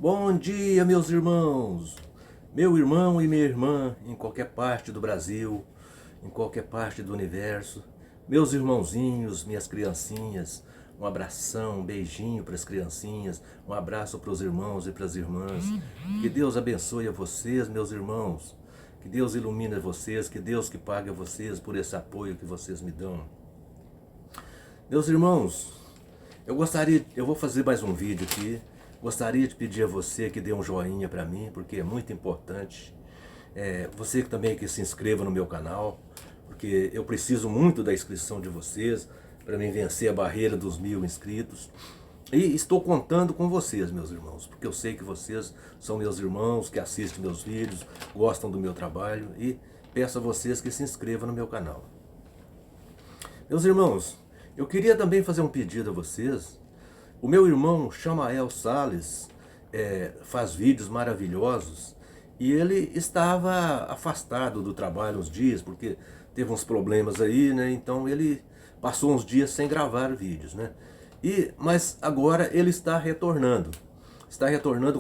Bom dia, meus irmãos! Meu irmão e minha irmã, em qualquer parte do Brasil, em qualquer parte do universo, meus irmãozinhos, minhas criancinhas, um abração, um beijinho para as criancinhas, um abraço para os irmãos e para as irmãs. Que Deus abençoe a vocês, meus irmãos. Que Deus ilumine vocês, que Deus que pague a vocês por esse apoio que vocês me dão. Meus irmãos, eu vou fazer mais um vídeo aqui. Gostaria de pedir a você que dê um joinha para mim, porque é muito importante. Você também que se inscreva no meu canal, porque eu preciso muito da inscrição de vocês para mim vencer a barreira dos 1000 inscritos. E estou contando com vocês, meus irmãos, porque eu sei que vocês são meus irmãos, que assistem meus vídeos, gostam do meu trabalho, e peço a vocês que se inscrevam no meu canal. Meus irmãos, eu queria também fazer um pedido a vocês. O meu irmão Chamael Sales faz vídeos maravilhosos e ele estava afastado do trabalho uns dias porque teve uns problemas aí, né? Então ele passou uns dias sem gravar vídeos, né? Mas agora ele está retornando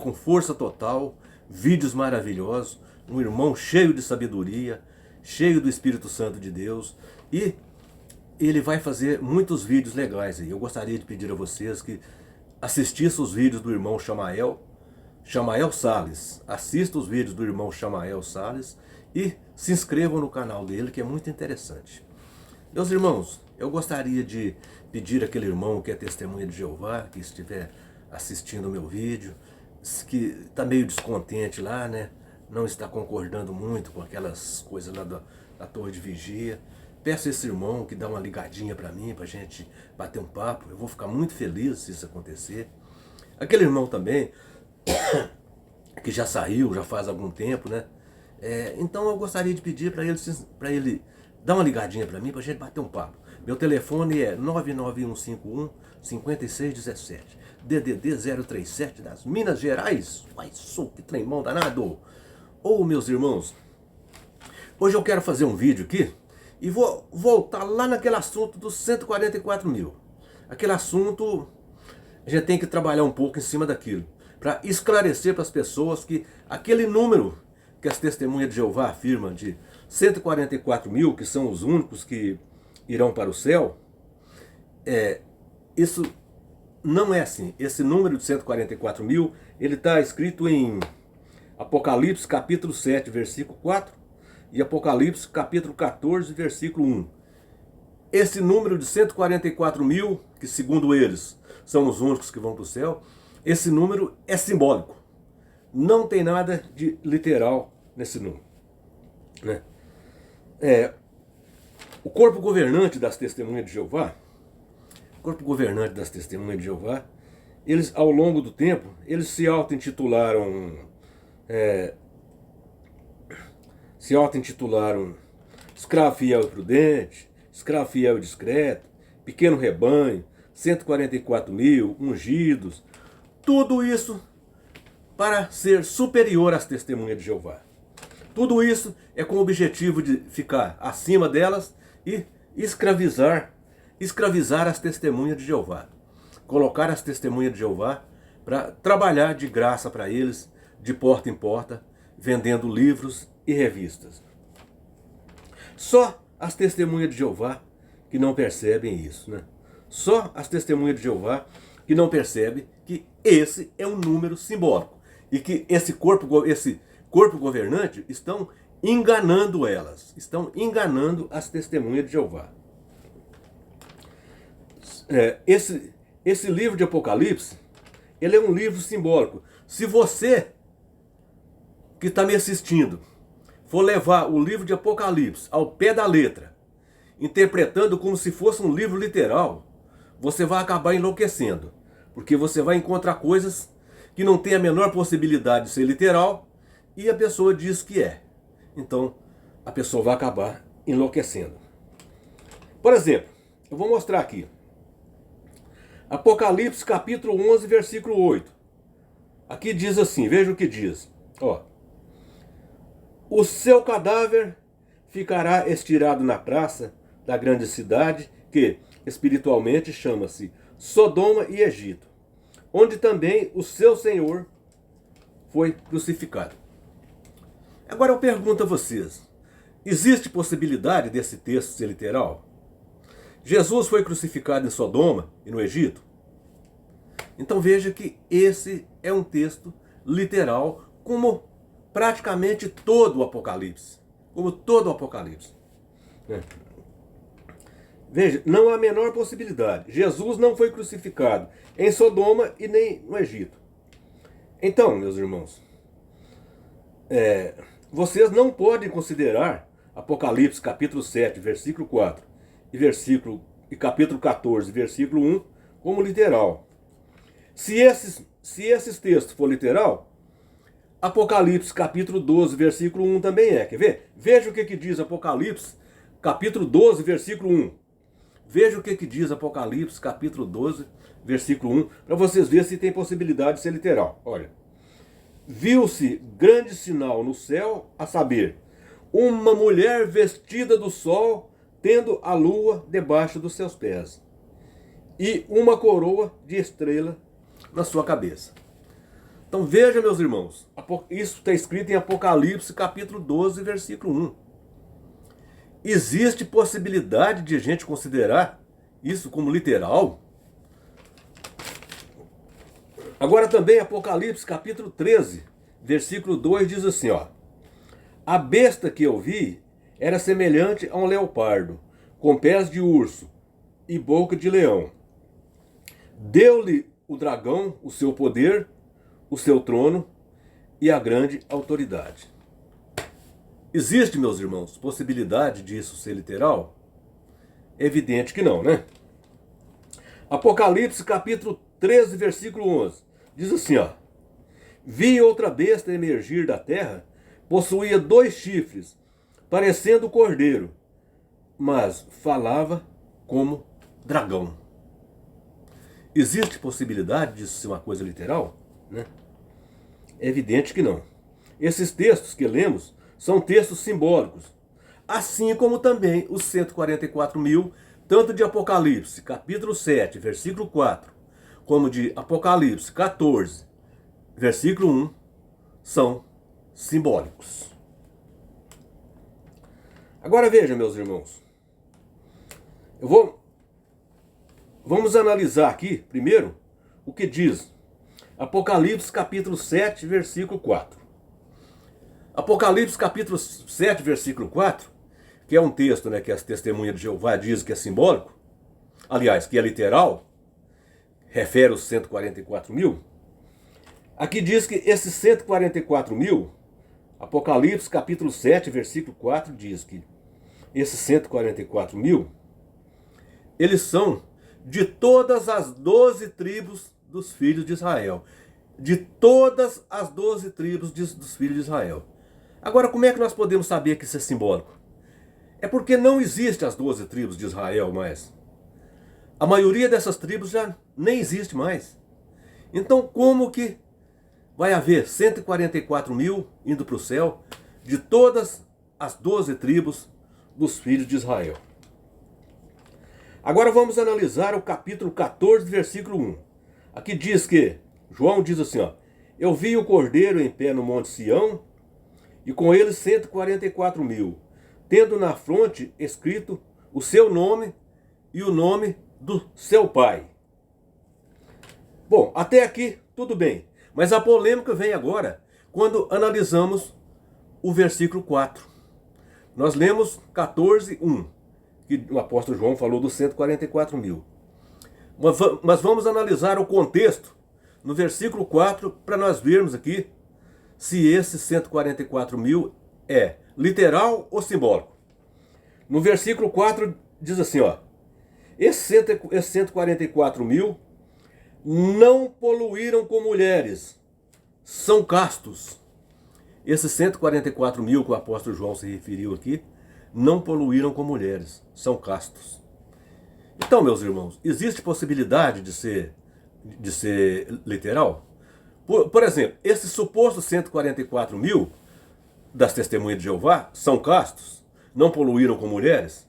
com força total, vídeos maravilhosos, um irmão cheio de sabedoria, cheio do Espírito Santo de Deus, e ele vai fazer muitos vídeos legais aí. Eu gostaria de pedir a vocês que assistissem os vídeos do irmão Chamael Sales. Assista os vídeos do irmão Chamael Sales e se inscrevam no canal dele, que é muito interessante. Meus irmãos, eu gostaria de pedir àquele irmão que é testemunha de Jeová, que estiver assistindo o meu vídeo, que está meio descontente lá, né? Não está concordando muito com aquelas coisas lá da torre de vigia. Peço a esse irmão que dá uma ligadinha para mim, para a gente bater um papo. Eu vou ficar muito feliz se isso acontecer. Aquele irmão também, que já saiu, já faz algum tempo, né? Então eu gostaria de pedir para ele dar uma ligadinha para mim, para a gente bater um papo. Meu telefone é 99151-5617, DDD 037 das Minas Gerais. Uai, sou que tremão danado! Ô, meus irmãos, hoje eu quero fazer um vídeo aqui e vou voltar lá naquele assunto dos 144 mil. Aquele assunto, a gente tem que trabalhar um pouco em cima daquilo, para esclarecer para as pessoas que aquele número que as testemunhas de Jeová afirmam de 144 mil, que são os únicos que irão para o céu, isso não é assim. Esse número de 144 mil, ele está escrito em Apocalipse capítulo 7, versículo 4, e Apocalipse capítulo 14, versículo 1. Esse número de 144 mil, que segundo eles são os únicos que vão para o céu, esse número é simbólico. Não tem nada de literal nesse número, né? O corpo governante das testemunhas de Jeová, eles ao longo do tempo, eles se auto-intitularam escravo fiel e prudente, escravo fiel e discreto, pequeno rebanho, 144 mil, ungidos, tudo isso para ser superior às testemunhas de Jeová. Tudo isso é com o objetivo de ficar acima delas e escravizar as testemunhas de Jeová. Colocar as testemunhas de Jeová para trabalhar de graça para eles, de porta em porta, vendendo livros e revistas. Só as testemunhas de Jeová que não percebem isso, né? Só as testemunhas de Jeová que não percebem que esse é um número simbólico e que esse corpo governante estão enganando elas, estão enganando as testemunhas de Jeová. Esse livro de Apocalipse, ele é um livro simbólico. Se você que está me assistindo for levar o livro de Apocalipse ao pé da letra, interpretando como se fosse um livro literal, você vai acabar enlouquecendo, porque você vai encontrar coisas que não tem a menor possibilidade de ser literal e a pessoa diz que é. Então a pessoa vai acabar enlouquecendo. Por exemplo, eu vou mostrar aqui. Apocalipse capítulo 11, versículo 8. Aqui diz assim, veja o que diz. O seu cadáver ficará estirado na praça da grande cidade, que espiritualmente chama-se Sodoma e Egito, onde também o seu Senhor foi crucificado. Agora eu pergunto a vocês, existe possibilidade desse texto ser literal? Jesus foi crucificado em Sodoma e no Egito? Então veja que esse é um texto literal, como praticamente todo o Apocalipse. Como todo o Apocalipse. Veja, não há a menor possibilidade. Jesus não foi crucificado em Sodoma e nem no Egito. Então, meus irmãos, vocês não podem considerar Apocalipse capítulo 7, versículo 4 e capítulo 14, versículo 1 como literal. Se esses textos for literal, Apocalipse capítulo 12, versículo 1 também é. Quer ver? Veja o que diz Apocalipse capítulo 12, versículo 1. Veja o que diz Apocalipse capítulo 12, versículo 1, para vocês verem se tem possibilidade de ser literal. Olha. Viu-se grande sinal no céu, a saber, uma mulher vestida do sol, tendo a lua debaixo dos seus pés, e uma coroa de estrela na sua cabeça. Então veja, meus irmãos, isso está escrito em Apocalipse capítulo 12, versículo 1. Existe possibilidade de a gente considerar isso como literal? Agora também Apocalipse capítulo 13, versículo 2 diz assim, ó: a besta que eu vi era semelhante a um leopardo, com pés de urso e boca de leão. Deu-lhe o dragão o seu poder, o seu trono e a grande autoridade. Existe, meus irmãos, possibilidade disso ser literal? É evidente que não, né? Apocalipse capítulo 13, versículo 11. Diz assim, ó: vi outra besta emergir da terra, possuía 2 chifres, parecendo cordeiro, mas falava como dragão. Existe possibilidade disso ser uma coisa literal? Né? É evidente que não. Esses textos que lemos são textos simbólicos, assim como também os 144 mil, tanto de Apocalipse, capítulo 7, versículo 4, como de Apocalipse 14, versículo 1, são simbólicos. Agora veja, meus irmãos, vamos analisar aqui, primeiro, o que diz Apocalipse capítulo 7, versículo 4. Apocalipse capítulo 7, versículo 4, que é um texto, né, que as testemunhas de Jeová dizem que é simbólico, aliás, que é literal, refere os 144 mil. Aqui diz que esses 144 mil, Apocalipse capítulo 7, versículo 4, diz que esses 144 mil, eles são de todas as 12 tribos dos filhos de Israel. De todas as 12 tribos dos filhos de Israel. Agora, como é que nós podemos saber que isso é simbólico? É porque não existe as 12 tribos de Israel mais. A maioria dessas tribos já nem existe mais. Então, como que vai haver 144 mil indo para o céu de todas as 12 tribos dos filhos de Israel? Agora vamos analisar o capítulo 14, versículo 1. Aqui diz que, João diz assim, ó: eu vi o cordeiro em pé no monte Sião, e com ele 144 mil, tendo na fronte escrito o seu nome e o nome do seu pai. Bom, até aqui tudo bem. Mas a polêmica vem agora, quando analisamos o versículo 4. Nós lemos 14, 1, que o apóstolo João falou dos 144 mil. Mas vamos analisar o contexto no versículo 4 para nós vermos aqui se esse 144 mil é literal ou simbólico. No versículo 4 diz assim, ó: esses 144 mil não poluíram com mulheres, são castos. Esses 144 mil que o apóstolo João se referiu aqui, não poluíram com mulheres, são castos. Então, meus irmãos, existe possibilidade de ser literal? Por exemplo, esses supostos 144 mil das testemunhas de Jeová são castos? Não poluíram com mulheres?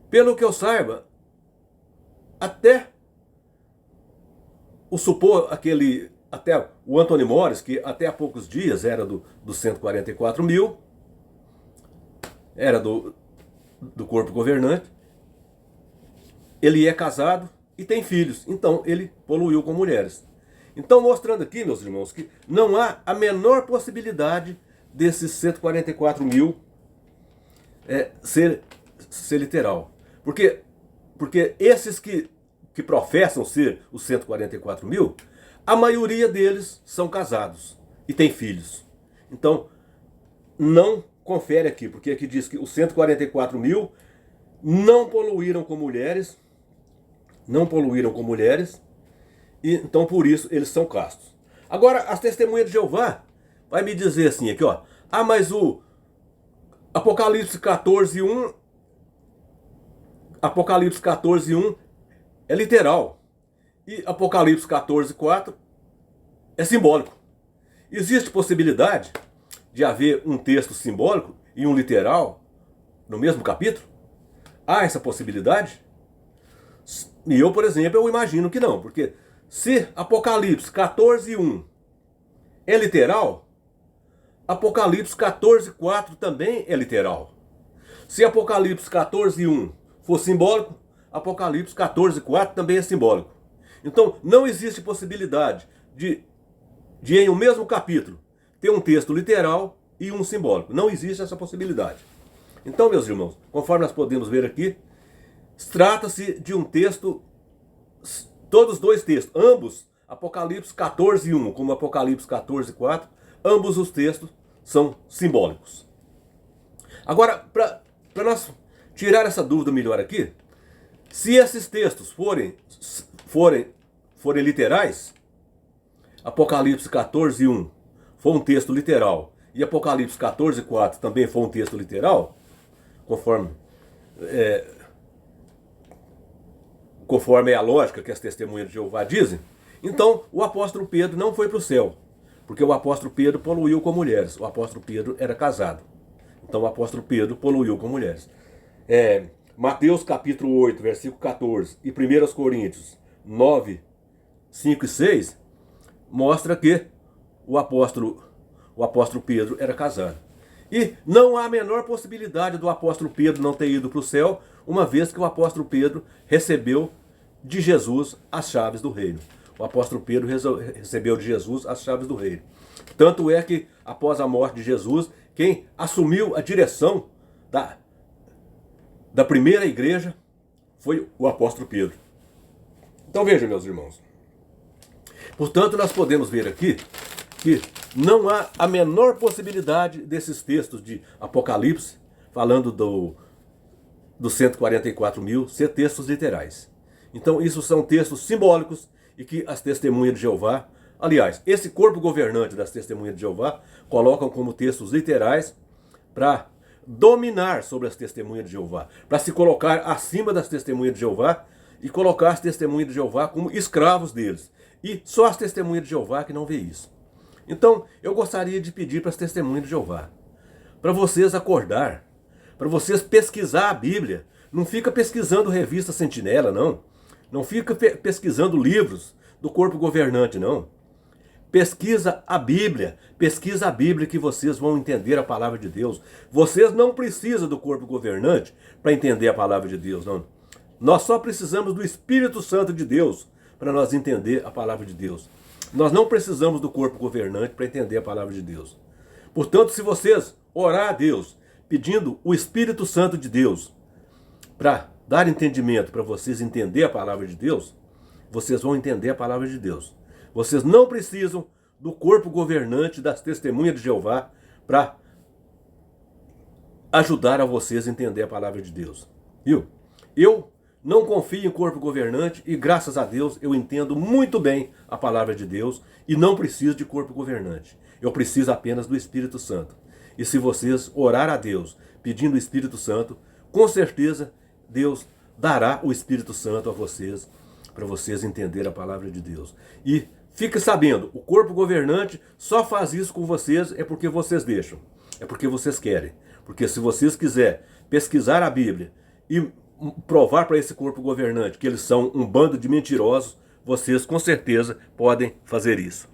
Pelo que eu saiba, até aquele até o Anthony Morris, que até há poucos dias era dos 144 mil, era do corpo governante, ele é casado e tem filhos, então ele poluiu com mulheres. Então, mostrando aqui, meus irmãos, que não há a menor possibilidade desses 144 mil ser literal. Porque esses que professam ser os 144 mil, a maioria deles são casados e têm filhos. Então, não confere aqui, porque aqui diz que os 144 mil não poluíram com mulheres, e então por isso eles são castos. Agora, as testemunhas de Jeová vai me dizer assim, aqui ó, mas o Apocalipse 14:1 é literal, e Apocalipse 14:4 é simbólico. Existe possibilidade de haver um texto simbólico e um literal no mesmo capítulo? Há essa possibilidade? E eu, por exemplo, eu imagino que não, porque se Apocalipse 14:1 é literal, Apocalipse 14:4 também é literal. Se Apocalipse 14:1 for simbólico, Apocalipse 14:4 também é simbólico. Então, não existe possibilidade de em um mesmo capítulo ter um texto literal e um simbólico. Não existe essa possibilidade. Então, meus irmãos, conforme nós podemos ver aqui, trata-se de um texto, todos os dois textos, ambos, Apocalipse 14:1 como Apocalipse 14:4, ambos os textos são simbólicos. Agora, para nós tirar essa dúvida melhor aqui, se esses textos forem literais, Apocalipse 14:1 for um texto literal e Apocalipse 14:4 também for um texto literal, conforme é a lógica que as testemunhas de Jeová dizem, então o apóstolo Pedro não foi para o céu, porque o apóstolo Pedro poluiu com mulheres. O apóstolo Pedro era casado. Então o apóstolo Pedro poluiu com mulheres. Mateus capítulo 8, versículo 14 e 1 Coríntios 9, 5 e 6 mostra que o apóstolo Pedro era casado. E não há a menor possibilidade do apóstolo Pedro não ter ido para o céu, uma vez que o apóstolo Pedro recebeu de Jesus as chaves do reino. O apóstolo Pedro recebeu de Jesus as chaves do reino. Tanto é que, após a morte de Jesus, quem assumiu a direção da primeira igreja foi o apóstolo Pedro. Então vejam, meus irmãos. Portanto, nós podemos ver aqui que não há a menor possibilidade desses textos de Apocalipse, falando dos 144 mil, ser textos literais. Então, isso são textos simbólicos e que as testemunhas de Jeová, aliás, esse corpo governante das testemunhas de Jeová, colocam como textos literais para dominar sobre as testemunhas de Jeová, para se colocar acima das testemunhas de Jeová e colocar as testemunhas de Jeová como escravos deles. E só as testemunhas de Jeová que não vê isso. Então, eu gostaria de pedir para as testemunhas de Jeová, para vocês acordar, para vocês pesquisar a Bíblia. Não fica pesquisando revista Sentinela, não. Não fica pesquisando livros do corpo governante, não. Pesquisa a Bíblia que vocês vão entender a palavra de Deus. Vocês não precisam do corpo governante para entender a palavra de Deus, não. Nós só precisamos do Espírito Santo de Deus para nós entender a palavra de Deus. Nós não precisamos do corpo governante para entender a palavra de Deus. Portanto, se vocês orar a Deus, pedindo o Espírito Santo de Deus para dar entendimento, para vocês entender a palavra de Deus, vocês vão entender a palavra de Deus. Vocês não precisam do corpo governante das testemunhas de Jeová para ajudar a vocês a entender a palavra de Deus. Viu? Eu não confio em corpo governante e, graças a Deus, eu entendo muito bem a palavra de Deus e não preciso de corpo governante. Eu preciso apenas do Espírito Santo. E se vocês orar a Deus pedindo o Espírito Santo, com certeza Deus dará o Espírito Santo a vocês, para vocês entenderem a palavra de Deus. E fique sabendo, o corpo governante só faz isso com vocês é porque vocês deixam. É porque vocês querem. Porque se vocês quiserem pesquisar a Bíblia e provar para esse corpo governante que eles são um bando de mentirosos, vocês com certeza podem fazer isso.